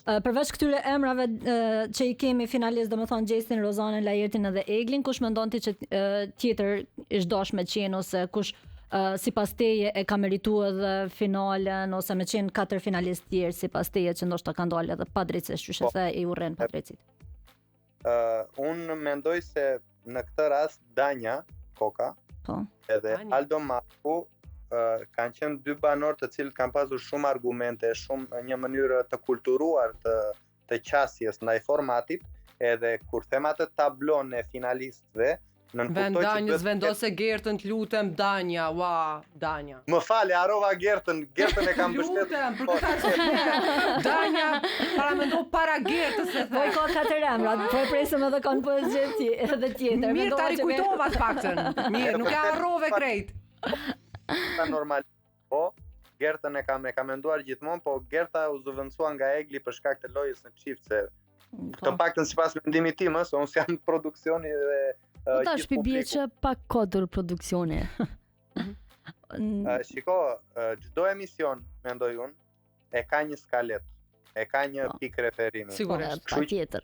Përveç këtyre emrave që i kemi finalist, domethënë Gjestin, Rozanën, Lajertin edhe Eglin, kush mendon ti që tjetër ish dashme të qenë ose kush sipas teje e ka merituar edhe finalen ose me qenë 4 finalistë tjerë sipas teje që ndoshta kanë dalë edhe padrejtësisht, çu the i urren padrejtësit. Unë mendoj se në këtë rast Danja Koka edhe Aldo Marku kanë qenë dy banorë të cilët kanë pasur shumë argumente, shumë një mënyrë të kulturuar të qasjes ndaj formatit, edhe kur them atë tablon e finalistëve, Danjës vendose Gertën, të lutem, Danja, Danja. Më fale, harova Gertën e kam mbështetur. Lutem, për këtë që Danja paramendo para Gertës se Po ka 4 emra, po e presim edhe kanë poezhi edhe tjetër. Mirë, ta rikujtova të paktën. Mirë, nuk e harrove krejt. Normal. Po, Gertën e kam menduar gjithmonë, po Gerta u zëvendësua nga Egli për shkak të lojës në çift se të paktën sipas mendimit tim, se unë jam produksioni dhe tash bie që pak kodër produksioni. Shiko, çdo emision, mendoj unë, e ka një skalet, e ka një pikë referimi. Sigurisht, patjetër.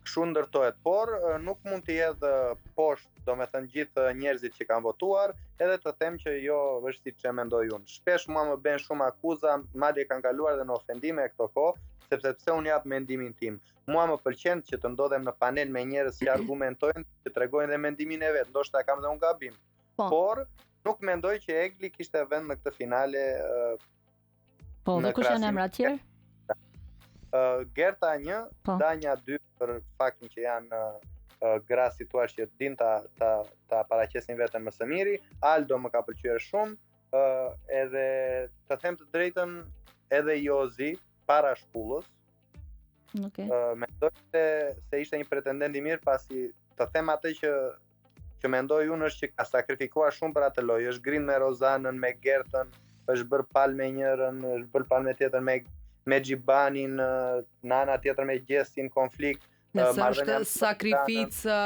Kështu ndërtohet, por nuk mund të jetë poshtë, domethënë gjithë njerëzit që kanë votuar, edhe të them që jo është siç e mendoj unë. Shpesh mua më bën shumë akuza, madje kanë kaluar edhe në ofendime këto kohë, sepse pse unë jap mendimin tim. Mua më pëlqen që të ndodhem në panel me njerëz që argumentojnë, që tregojnë dhe mendimin e vet. Ndoshta kam dhe unë gabim. Por nuk mendoj që Egli kishte vend në këtë finale. Po, dhe kush janë emrat tjerë? Gerta 1, Danja 2 për faktin që janë gra situash që din ta paraqesin veten më së miri. Aldo më ka pëlqyer shumë, edhe të them të drejtën edhe Jozi para shpullës. Mendoj se ishte një pretendent i mirë, pasi të them atë që mendoj unë është që ka sakrifikuar shumë për atë lojë. Është grind me Rozanën, me Gertën, është bërë palë me njërën, është bërë palë me tjetër me Gjibanin, në ana tjetër me Gjestin, konflikt. Nëse është sakrificë,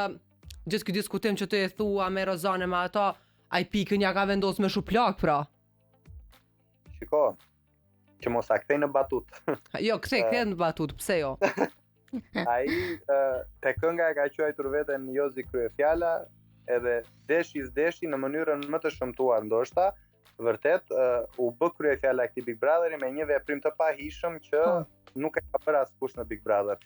gjithë këtë diskutim që të e thua me Rozane me ato, ai pikën ja ka vendos me shuplak, pra. Shiko, që mos a kthej në batut. Jo, kthej në batut, pse jo? Ai te kënga e ka quajtur veten Jozi Kryefjala, edhe deshi në mënyrën më të shëmtuar ndoshta, vërtet u bë kryefjala këtij Big Brotheri me një veprim të pahishëm që nuk e ka bërë askush në Big Brother.